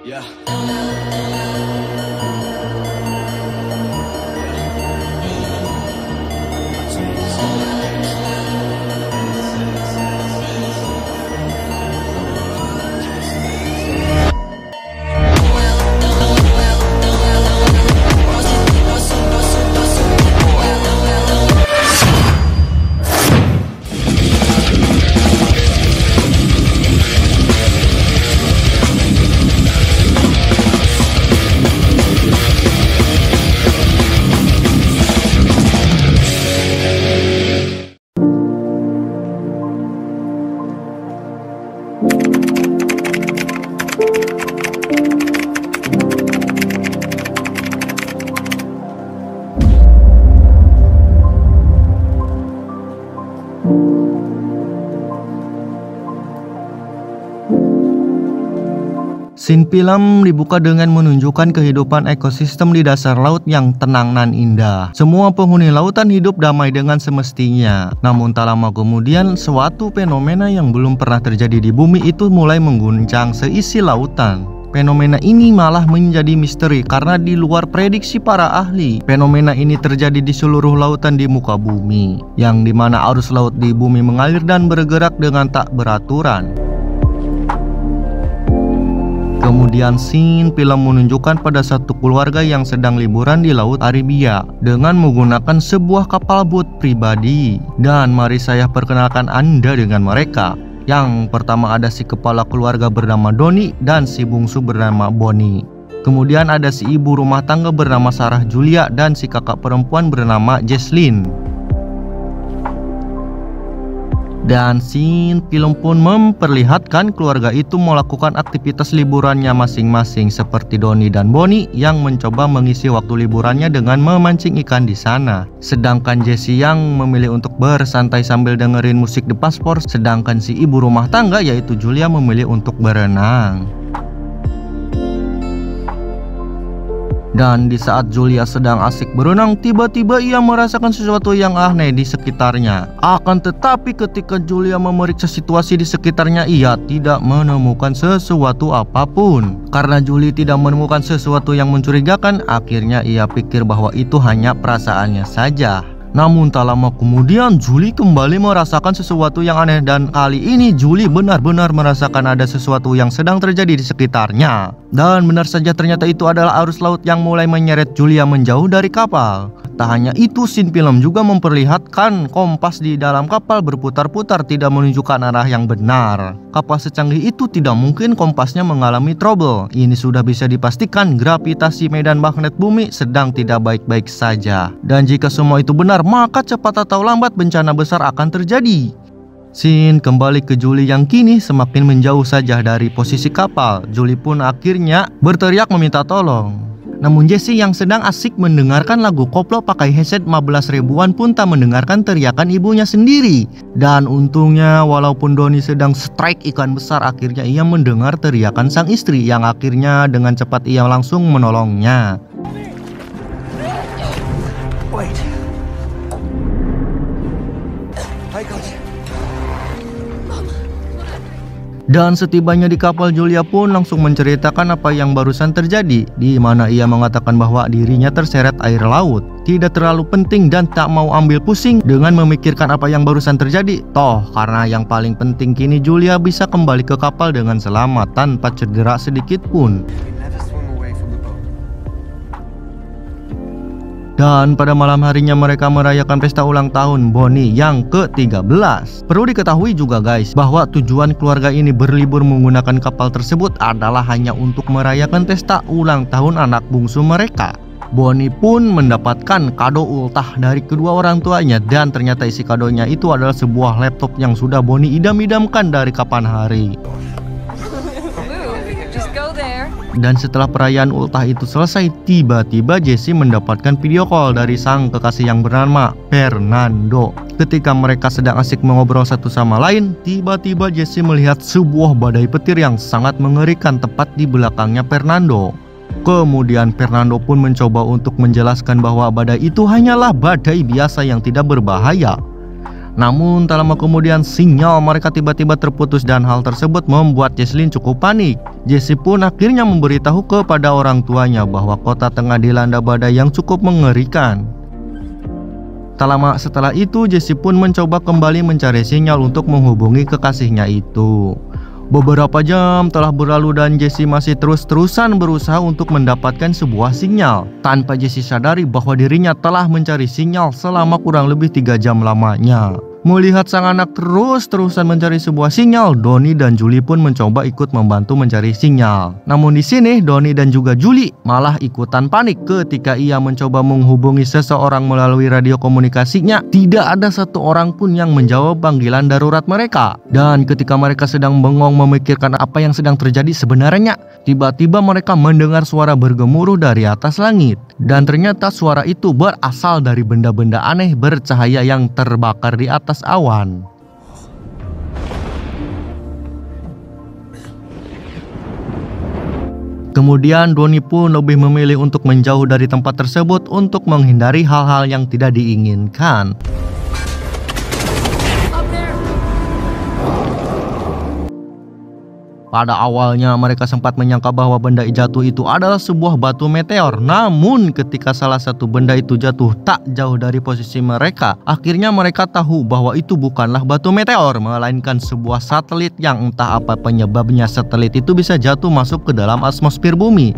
Yeah. Scene film dibuka dengan menunjukkan kehidupan ekosistem di dasar laut yang tenang dan indah. Semua penghuni lautan hidup damai dengan semestinya. Namun tak lama kemudian, suatu fenomena yang belum pernah terjadi di bumi itu mulai mengguncang seisi lautan. Fenomena ini malah menjadi misteri karena di luar prediksi para ahli. Fenomena ini terjadi di seluruh lautan di muka bumi, yang dimana arus laut di bumi mengalir dan bergerak dengan tak beraturan. Kemudian scene film menunjukkan pada satu keluarga yang sedang liburan di Laut Arabia dengan menggunakan sebuah kapal boat pribadi. Dan mari saya perkenalkan Anda dengan mereka. Yang pertama ada si kepala keluarga bernama Doni dan si bungsu bernama Bonnie. Kemudian ada si ibu rumah tangga bernama Sarah Julia dan si kakak perempuan bernama Jesslyn. Dan scene film pun memperlihatkan keluarga itu melakukan aktivitas liburannya masing-masing, seperti Doni dan Bonnie yang mencoba mengisi waktu liburannya dengan memancing ikan di sana. Sedangkan Jessie yang memilih untuk bersantai sambil dengerin musik The Passport, sedangkan si ibu rumah tangga yaitu Julia memilih untuk berenang. Dan di saat Julia sedang asik berenang, tiba-tiba ia merasakan sesuatu yang aneh di sekitarnya. Akan tetapi ketika Julia memeriksa situasi di sekitarnya, ia tidak menemukan sesuatu apapun. Karena Julia tidak menemukan sesuatu yang mencurigakan, akhirnya ia pikir bahwa itu hanya perasaannya saja. Namun tak lama kemudian Julie kembali merasakan sesuatu yang aneh, dan kali ini Julie benar-benar merasakan ada sesuatu yang sedang terjadi di sekitarnya. Dan benar saja, ternyata itu adalah arus laut yang mulai menyeret Julia menjauh dari kapal. Tak hanya itu, scene film juga memperlihatkan kompas di dalam kapal berputar-putar tidak menunjukkan arah yang benar. Kapal secanggih itu tidak mungkin kompasnya mengalami trouble. Ini sudah bisa dipastikan gravitasi medan magnet bumi sedang tidak baik-baik saja. Dan jika semua itu benar, maka cepat atau lambat bencana besar akan terjadi. Scene kembali ke Julie yang kini semakin menjauh saja dari posisi kapal. Julie pun akhirnya berteriak meminta tolong. Namun Jessie yang sedang asik mendengarkan lagu koplo pakai headset 15 ribuan pun tak mendengarkan teriakan ibunya sendiri. Dan untungnya walaupun Doni sedang strike ikan besar, akhirnya ia mendengar teriakan sang istri yang akhirnya dengan cepat ia langsung menolongnya. Wait. I got you. Dan setibanya di kapal, Julia pun langsung menceritakan apa yang barusan terjadi, di mana ia mengatakan bahwa dirinya terseret air laut. Tidak terlalu penting dan tak mau ambil pusing dengan memikirkan apa yang barusan terjadi. Toh karena yang paling penting kini Julia bisa kembali ke kapal dengan selamat tanpa cedera sedikit pun. Dan pada malam harinya mereka merayakan pesta ulang tahun Bonnie yang ke-13. Perlu diketahui juga guys, bahwa tujuan keluarga ini berlibur menggunakan kapal tersebut adalah hanya untuk merayakan pesta ulang tahun anak bungsu mereka. Bonnie pun mendapatkan kado ultah dari kedua orang tuanya, dan ternyata isi kadonya itu adalah sebuah laptop yang sudah Bonnie idam-idamkan dari kapan hari. Dan setelah perayaan ultah itu selesai, tiba-tiba Jessie mendapatkan video call dari sang kekasih yang bernama Fernando. Ketika mereka sedang asik mengobrol satu sama lain, tiba-tiba Jessie melihat sebuah badai petir yang sangat mengerikan tepat di belakangnya Fernando. Kemudian Fernando pun mencoba untuk menjelaskan bahwa badai itu hanyalah badai biasa yang tidak berbahaya. Namun tak lama kemudian sinyal mereka tiba-tiba terputus dan hal tersebut membuat Jesslyn cukup panik. Jessie pun akhirnya memberitahu kepada orang tuanya bahwa kota tengah dilanda badai yang cukup mengerikan. Tak lama setelah itu Jessie pun mencoba kembali mencari sinyal untuk menghubungi kekasihnya itu. Beberapa jam telah berlalu dan Jessie masih terus-terusan berusaha untuk mendapatkan sebuah sinyal. Tanpa Jessie sadari bahwa dirinya telah mencari sinyal selama kurang lebih 3 jam lamanya. Melihat sang anak terus-terusan mencari sebuah sinyal, Donnie dan Julie pun mencoba ikut membantu mencari sinyal. Namun di sini Donnie dan juga Julie malah ikutan panik ketika ia mencoba menghubungi seseorang melalui radio komunikasinya. Tidak ada satu orang pun yang menjawab panggilan darurat mereka. Dan ketika mereka sedang bengong memikirkan apa yang sedang terjadi sebenarnya, tiba-tiba mereka mendengar suara bergemuruh dari atas langit. Dan ternyata suara itu berasal dari benda-benda aneh bercahaya yang terbakar di atas awan. Kemudian Donnie pun lebih memilih untuk menjauh dari tempat tersebut untuk menghindari hal-hal yang tidak diinginkan. Pada awalnya mereka sempat menyangka bahwa benda jatuh itu adalah sebuah batu meteor. Namun ketika salah satu benda itu jatuh tak jauh dari posisi mereka, akhirnya mereka tahu bahwa itu bukanlah batu meteor, melainkan sebuah satelit yang entah apa penyebabnya satelit itu bisa jatuh masuk ke dalam atmosfer bumi.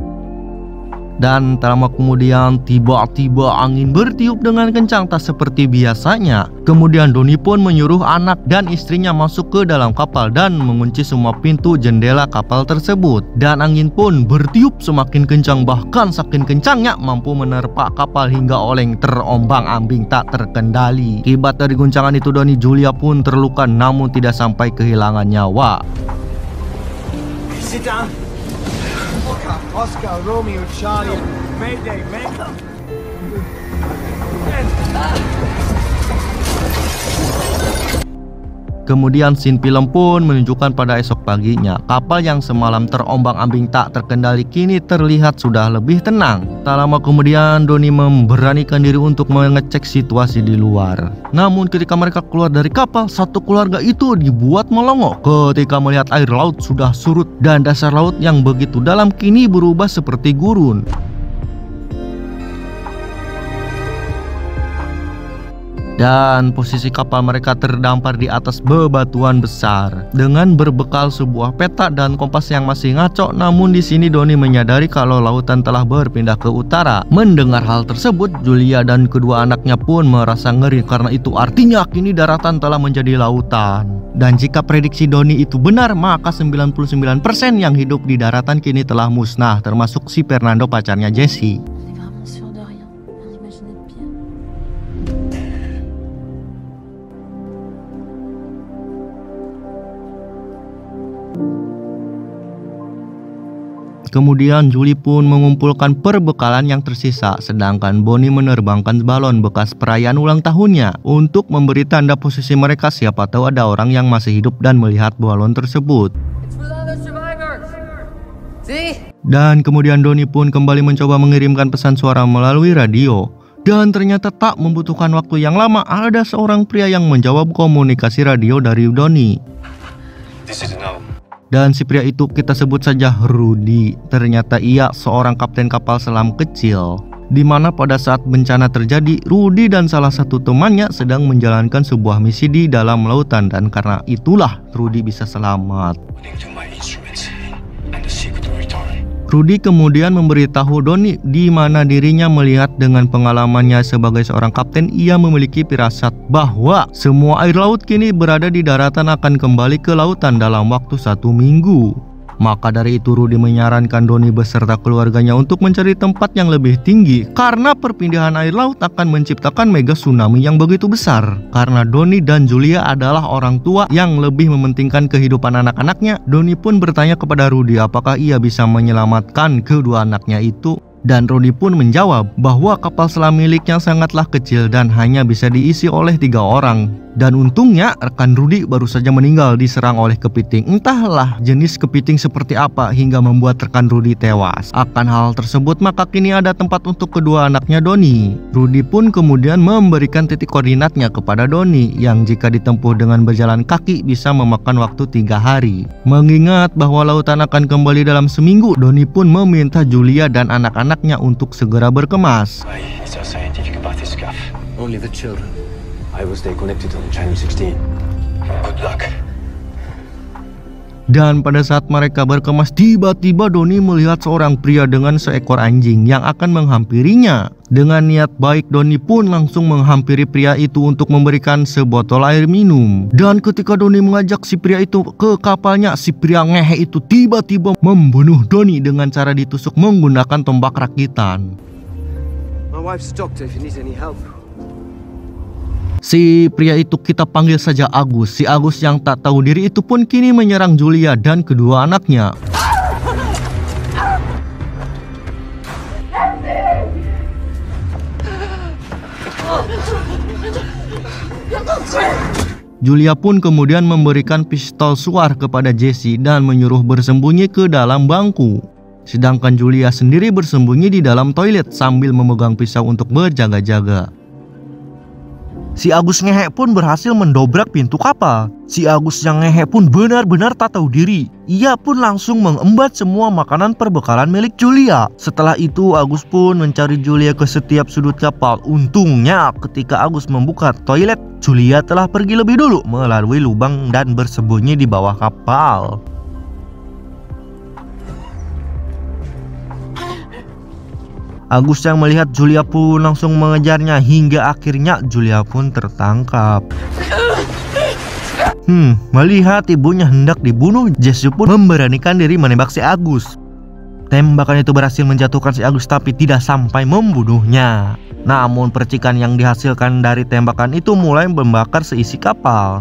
Dan tak lama kemudian tiba-tiba angin bertiup dengan kencang tak seperti biasanya. Kemudian Donnie pun menyuruh anak dan istrinya masuk ke dalam kapal dan mengunci semua pintu jendela kapal tersebut. Dan angin pun bertiup semakin kencang, bahkan saking kencangnya mampu menerpa kapal hingga oleng terombang-ambing tak terkendali. Akibat dari guncangan itu Donnie Julia pun terluka namun tidak sampai kehilangan nyawa. Sit down. Oscar, Romeo, Charlie, Mayday, Mayday. Kemudian scene film pun menunjukkan pada esok paginya, kapal yang semalam terombang-ambing tak terkendali kini terlihat sudah lebih tenang. Tak lama kemudian Donnie memberanikan diri untuk mengecek situasi di luar. Namun ketika mereka keluar dari kapal, satu keluarga itu dibuat melongo ketika melihat air laut sudah surut dan dasar laut yang begitu dalam kini berubah seperti gurun. Dan posisi kapal mereka terdampar di atas bebatuan besar. Dengan berbekal sebuah peta dan kompas yang masih ngaco, namun di sini Donnie menyadari kalau lautan telah berpindah ke utara. Mendengar hal tersebut, Julia dan kedua anaknya pun merasa ngeri karena itu artinya kini daratan telah menjadi lautan. Dan jika prediksi Donnie itu benar, maka 99% yang hidup di daratan kini telah musnah, termasuk si Fernando pacarnya Jessie. Kemudian Julie pun mengumpulkan perbekalan yang tersisa, sedangkan Bonnie menerbangkan balon bekas perayaan ulang tahunnya untuk memberi tanda posisi mereka, siapa tahu ada orang yang masih hidup dan melihat balon tersebut. Dan kemudian Donnie pun kembali mencoba mengirimkan pesan suara melalui radio. Dan ternyata tak membutuhkan waktu yang lama, ada seorang pria yang menjawab komunikasi radio dari Donnie. Dan si pria itu kita sebut saja Rudy. Ternyata ia seorang kapten kapal selam kecil, di mana pada saat bencana terjadi, Rudy dan salah satu temannya sedang menjalankan sebuah misi di dalam lautan, dan karena itulah Rudy bisa selamat. Rudy kemudian memberitahu Donnie di mana dirinya melihat dengan pengalamannya sebagai seorang kapten, ia memiliki firasat bahwa semua air laut kini berada di daratan akan kembali ke lautan dalam waktu 1 minggu. Maka dari itu Rudy menyarankan Donnie beserta keluarganya untuk mencari tempat yang lebih tinggi karena perpindahan air laut akan menciptakan mega tsunami yang begitu besar. Karena Donnie dan Julia adalah orang tua yang lebih mementingkan kehidupan anak-anaknya, Donnie pun bertanya kepada Rudy apakah ia bisa menyelamatkan kedua anaknya itu. Dan Rudy pun menjawab bahwa kapal selam miliknya sangatlah kecil dan hanya bisa diisi oleh 3 orang. Dan untungnya rekan Rudy baru saja meninggal diserang oleh kepiting. Entahlah jenis kepiting seperti apa hingga membuat rekan Rudy tewas. Akan hal tersebut maka kini ada tempat untuk kedua anaknya Donnie. Rudy pun kemudian memberikan titik koordinatnya kepada Donnie yang jika ditempuh dengan berjalan kaki bisa memakan waktu 3 hari. Mengingat bahwa lautan akan kembali dalam seminggu, Donnie pun meminta Julia dan anak-anaknya untuk segera berkemas. Only the children. I will stay connected on Channel 16. Good luck. Dan pada saat mereka berkemas, tiba-tiba Donnie melihat seorang pria dengan seekor anjing yang akan menghampirinya. Dengan niat baik, Donnie pun langsung menghampiri pria itu untuk memberikan sebotol air minum. Dan ketika Donnie mengajak si pria itu ke kapalnya, si pria ngehe itu tiba-tiba membunuh Donnie dengan cara ditusuk menggunakan tombak rakitan. My wife's a doctor if you need any help. Si pria itu kita panggil saja Agus. Si Agus yang tak tahu diri itu pun kini menyerang Julia dan kedua anaknya. Julia pun kemudian memberikan pistol suar kepada Jesse dan menyuruh bersembunyi ke dalam bangku. Sedangkan Julia sendiri bersembunyi di dalam toilet sambil memegang pisau untuk berjaga-jaga. Si Agus ngehe pun berhasil mendobrak pintu kapal. Si Agus yang ngehe pun benar-benar tak tahu diri. Ia pun langsung mengembat semua makanan perbekalan milik Julia. Setelah itu Agus pun mencari Julia ke setiap sudut kapal. Untungnya ketika Agus membuka toilet, Julia telah pergi lebih dulu melalui lubang dan bersembunyi di bawah kapal. Agus yang melihat Julia pun langsung mengejarnya hingga akhirnya Julia pun tertangkap. Melihat ibunya hendak dibunuh, Jesse pun memberanikan diri menembak si Agus. Tembakan itu berhasil menjatuhkan si Agus tapi tidak sampai membunuhnya. Namun percikan yang dihasilkan dari tembakan itu mulai membakar seisi kapal.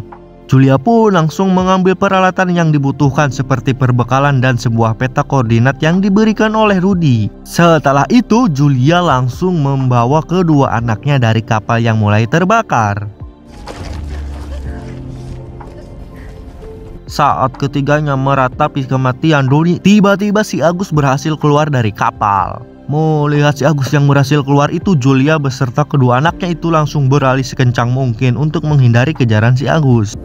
Julia pun langsung mengambil peralatan yang dibutuhkan seperti perbekalan dan sebuah peta koordinat yang diberikan oleh Rudy. Setelah itu Julia langsung membawa kedua anaknya dari kapal yang mulai terbakar. Saat ketiganya meratapi kematian Donnie, tiba-tiba si Agus berhasil keluar dari kapal. Melihat si Agus yang berhasil keluar itu, Julia beserta kedua anaknya itu langsung beralih sekencang mungkin untuk menghindari kejaran si Agus.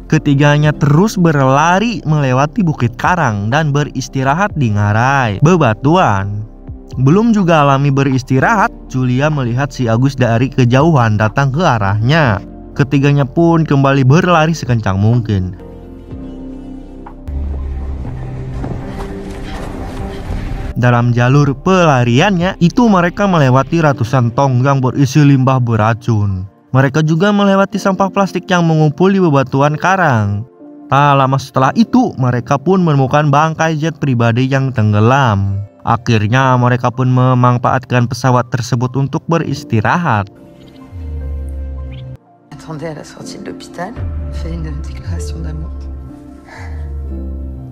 Ketiganya terus berlari melewati bukit karang dan beristirahat di ngarai bebatuan. Belum juga alami beristirahat, Julia melihat si Agus dari kejauhan datang ke arahnya. Ketiganya pun kembali berlari sekencang mungkin. Dalam jalur pelariannya itu mereka melewati ratusan tong yang berisi limbah beracun. Mereka juga melewati sampah plastik yang mengumpul di bebatuan karang. Tak lama setelah itu mereka pun menemukan bangkai jet pribadi yang tenggelam. Akhirnya mereka pun memanfaatkan pesawat tersebut untuk beristirahat.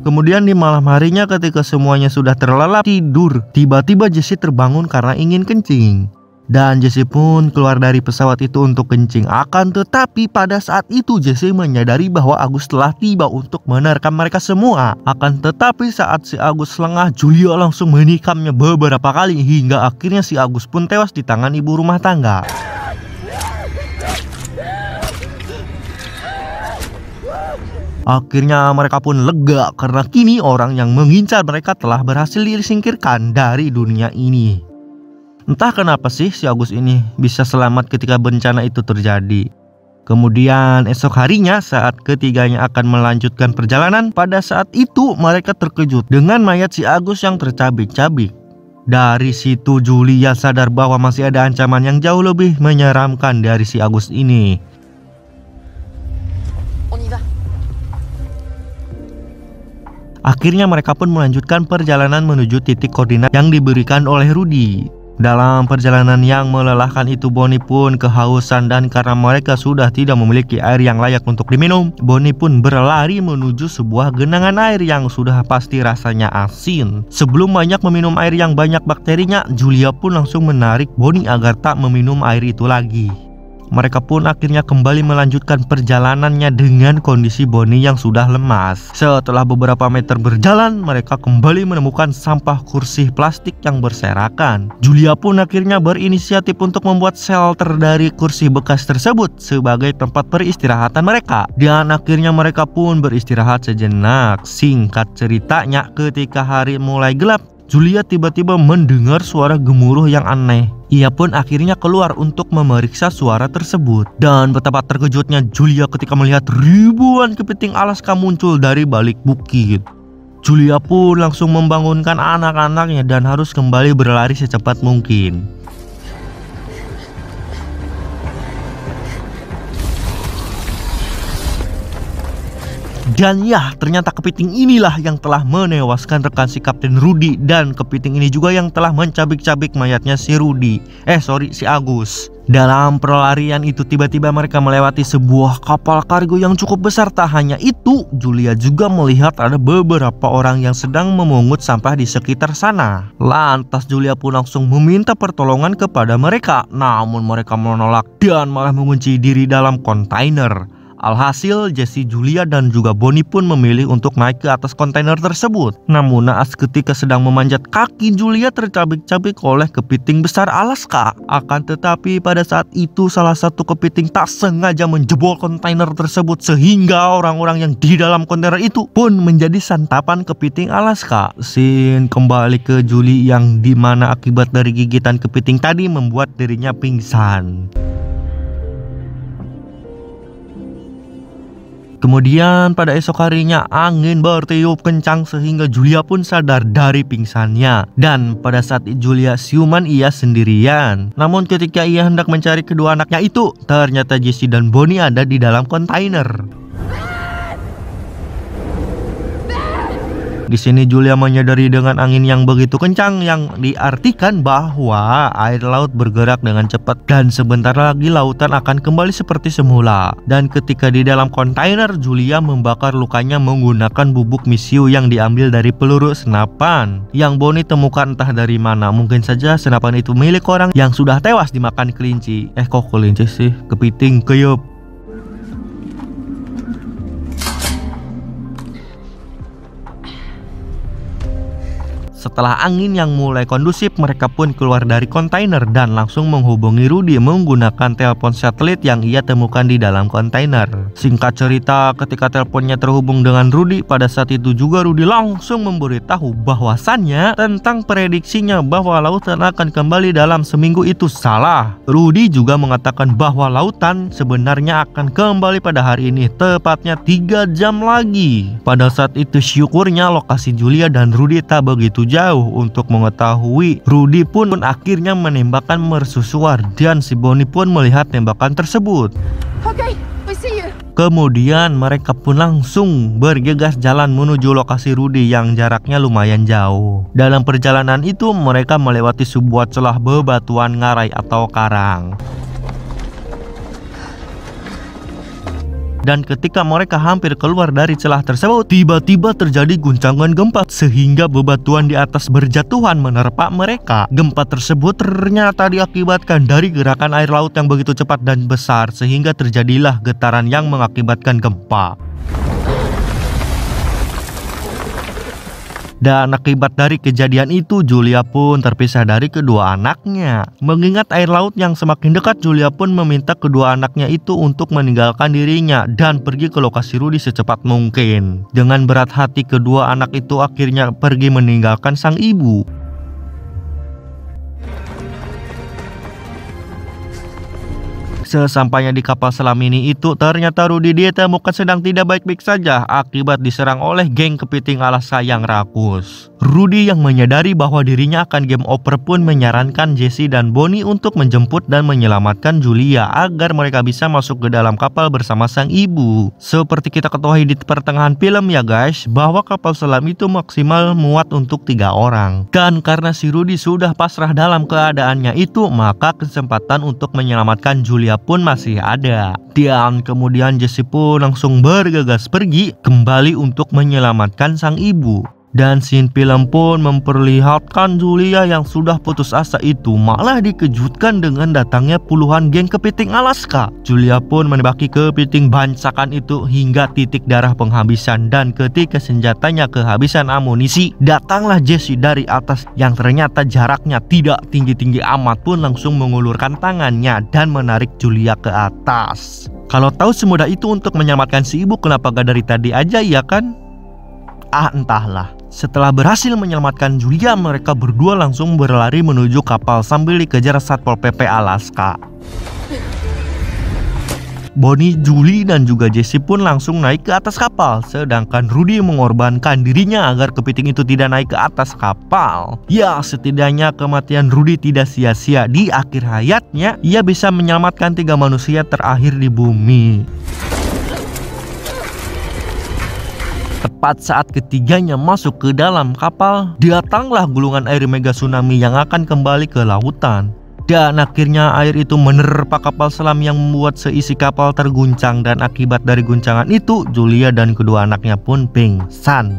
Kemudian di malam harinya ketika semuanya sudah terlelap tidur, tiba-tiba Jesse terbangun karena ingin kencing. Dan Jesse pun keluar dari pesawat itu untuk kencing. Akan tetapi pada saat itu Jesse menyadari bahwa Agus telah tiba untuk menerkam mereka semua. Akan tetapi saat si Agus lengah, Julia langsung menikamnya beberapa kali hingga akhirnya si Agus pun tewas di tangan ibu rumah tangga. Akhirnya mereka pun lega karena kini orang yang mengincar mereka telah berhasil disingkirkan dari dunia ini. Entah kenapa sih si Agus ini bisa selamat ketika bencana itu terjadi. Kemudian esok harinya saat ketiganya akan melanjutkan perjalanan, pada saat itu mereka terkejut dengan mayat si Agus yang tercabik-cabik. Dari situ Julia sadar bahwa masih ada ancaman yang jauh lebih menyeramkan dari si Agus ini. Akhirnya mereka pun melanjutkan perjalanan menuju titik koordinat yang diberikan oleh Rudy. Dalam perjalanan yang melelahkan itu, Bonnie pun kehausan dan karena mereka sudah tidak memiliki air yang layak untuk diminum, Bonnie pun berlari menuju sebuah genangan air yang sudah pasti rasanya asin. Sebelum banyak meminum air yang banyak bakterinya, Julia pun langsung menarik Bonnie agar tak meminum air itu lagi. Mereka pun akhirnya kembali melanjutkan perjalanannya dengan kondisi Bonnie yang sudah lemas. Setelah beberapa meter berjalan, mereka kembali menemukan sampah kursi plastik yang berserakan. Julia pun akhirnya berinisiatif untuk membuat shelter dari kursi bekas tersebut sebagai tempat peristirahatan mereka. Dan akhirnya mereka pun beristirahat sejenak. Singkat ceritanya, ketika hari mulai gelap, Julia tiba-tiba mendengar suara gemuruh yang aneh. Ia pun akhirnya keluar untuk memeriksa suara tersebut. Dan betapa terkejutnya Julia ketika melihat ribuan kepiting Alaska muncul dari balik bukit. Julia pun langsung membangunkan anak-anaknya dan harus kembali berlari secepat mungkin. Dan ya, ternyata kepiting inilah yang telah menewaskan rekan si Kapten Rudy. Dan kepiting ini juga yang telah mencabik-cabik mayatnya si si Agus. Dalam perlarian itu tiba-tiba mereka melewati sebuah kapal kargo yang cukup besar. Tak hanya itu, Julia juga melihat ada beberapa orang yang sedang memungut sampah di sekitar sana. Lantas Julia pun langsung meminta pertolongan kepada mereka. Namun mereka menolak dan malah mengunci diri dalam kontainer. Alhasil, Jessie, Julia, dan juga Bonnie pun memilih untuk naik ke atas kontainer tersebut. Namun naas ketika sedang memanjat, kaki Julia tercabik-cabik oleh kepiting besar Alaska. Akan tetapi pada saat itu salah satu kepiting tak sengaja menjebol kontainer tersebut sehingga orang-orang yang di dalam kontainer itu pun menjadi santapan kepiting Alaska. Scene kembali ke Julie yang dimana akibat dari gigitan kepiting tadi membuat dirinya pingsan. Kemudian pada esok harinya angin bertiup kencang sehingga Julia pun sadar dari pingsannya. Dan pada saat Julia siuman ia sendirian. Namun ketika ia hendak mencari kedua anaknya itu, ternyata Jessie dan Bonnie ada di dalam kontainer. Di sini Julia menyadari dengan angin yang begitu kencang yang diartikan bahwa air laut bergerak dengan cepat dan sebentar lagi lautan akan kembali seperti semula. Dan ketika di dalam kontainer, Julia membakar lukanya menggunakan bubuk misiu yang diambil dari peluru senapan yang Bonnie temukan entah dari mana. Mungkin saja senapan itu milik orang yang sudah tewas dimakan kelinci. Kok kelinci sih? Kepiting, keyup. Setelah angin yang mulai kondusif, mereka pun keluar dari kontainer dan langsung menghubungi Rudy menggunakan telepon satelit yang ia temukan di dalam kontainer. Singkat cerita, ketika teleponnya terhubung dengan Rudy, pada saat itu juga Rudy langsung memberitahu bahwasannya tentang prediksinya bahwa lautan akan kembali dalam seminggu itu salah. Rudy juga mengatakan bahwa lautan sebenarnya akan kembali pada hari ini, tepatnya 3 jam lagi. Pada saat itu syukurnya lokasi Julia dan Rudy tak begitu jauh untuk mengetahui. Rudy pun akhirnya menembakkan mercusuar dan si Bonnie pun melihat tembakan tersebut. Okay, we see you. Kemudian mereka pun langsung bergegas jalan menuju lokasi Rudy yang jaraknya lumayan jauh. Dalam perjalanan itu mereka melewati sebuah celah bebatuan ngarai atau karang. Dan ketika mereka hampir keluar dari celah tersebut, tiba-tiba terjadi guncangan gempa sehingga bebatuan di atas berjatuhan menerpa mereka. Gempa tersebut ternyata diakibatkan dari gerakan air laut yang begitu cepat dan besar sehingga terjadilah getaran yang mengakibatkan gempa. Dan akibat dari kejadian itu, Julia pun terpisah dari kedua anaknya. Mengingat air laut yang semakin dekat, Julia pun meminta kedua anaknya itu untuk meninggalkan dirinya dan pergi ke lokasi Rudy secepat mungkin. Dengan berat hati, kedua anak itu akhirnya pergi meninggalkan sang ibu. Sesampainya di kapal selam ini itu, ternyata Rudy ditemukan sedang tidak baik-baik saja akibat diserang oleh geng kepiting Alaska yang rakus. Rudy yang menyadari bahwa dirinya akan game over pun menyarankan Jesse dan Bonnie untuk menjemput dan menyelamatkan Julia agar mereka bisa masuk ke dalam kapal bersama sang ibu. Seperti kita ketahui di pertengahan film ya guys, bahwa kapal selam itu maksimal muat untuk 3 orang. Dan karena si Rudy sudah pasrah dalam keadaannya itu, maka kesempatan untuk menyelamatkan Julia pun masih ada. Dan kemudian Jesse pun langsung bergegas pergi kembali untuk menyelamatkan sang ibu. Dan scene film pun memperlihatkan Julia yang sudah putus asa itu malah dikejutkan dengan datangnya puluhan geng kepiting Alaska. Julia pun menembaki kepiting bancakan itu hingga titik darah penghabisan, dan ketika senjatanya kehabisan amunisi, datanglah Jesse dari atas yang ternyata jaraknya tidak tinggi-tinggi amat pun langsung mengulurkan tangannya dan menarik Julia ke atas. Kalau tahu semudah itu untuk menyelamatkan si ibu, kenapa gak dari tadi aja ya kan? Entahlah. Setelah berhasil menyelamatkan Julia, mereka berdua langsung berlari menuju kapal sambil dikejar Satpol PP Alaska. Bonnie, Julie, dan juga Jesse pun langsung naik ke atas kapal, sedangkan Rudy mengorbankan dirinya agar kepiting itu tidak naik ke atas kapal. Ya, setidaknya kematian Rudy tidak sia-sia. Di akhir hayatnya, ia bisa menyelamatkan 3 manusia terakhir di bumi. Tepat saat ketiganya masuk ke dalam kapal, datanglah gulungan air mega tsunami yang akan kembali ke lautan. Dan akhirnya air itu menerpa kapal selam yang membuat seisi kapal terguncang, dan akibat dari guncangan itu Julia dan kedua anaknya pun pingsan.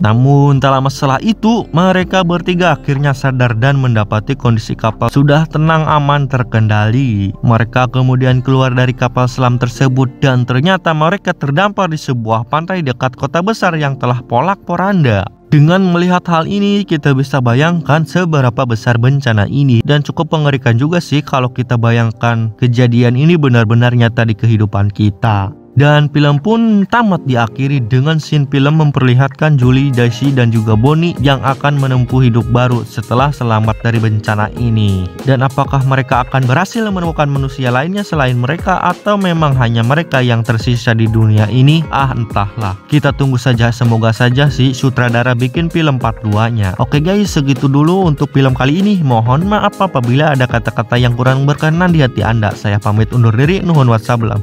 Namun tak lama setelah itu, mereka bertiga akhirnya sadar dan mendapati kondisi kapal sudah tenang, aman, terkendali. Mereka kemudian keluar dari kapal selam tersebut dan ternyata mereka terdampar di sebuah pantai dekat kota besar yang telah porak-poranda. Dengan melihat hal ini, kita bisa bayangkan seberapa besar bencana ini, dan cukup mengerikan juga sih kalau kita bayangkan kejadian ini benar-benar nyata di kehidupan kita. Dan film pun tamat diakhiri dengan scene film memperlihatkan Julie, Daisy, dan juga Bonnie yang akan menempuh hidup baru setelah selamat dari bencana ini. Dan apakah mereka akan berhasil menemukan manusia lainnya selain mereka, atau memang hanya mereka yang tersisa di dunia ini? Entahlah. Kita tunggu saja, semoga saja si sutradara bikin film part 2-nya. Oke guys, segitu dulu untuk film kali ini. Mohon maaf apabila ada kata-kata yang kurang berkenan di hati Anda. Saya pamit undur diri, nuhun wassalam.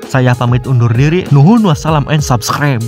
Saya pamit undur diri, nuhun wassalam and subscribe.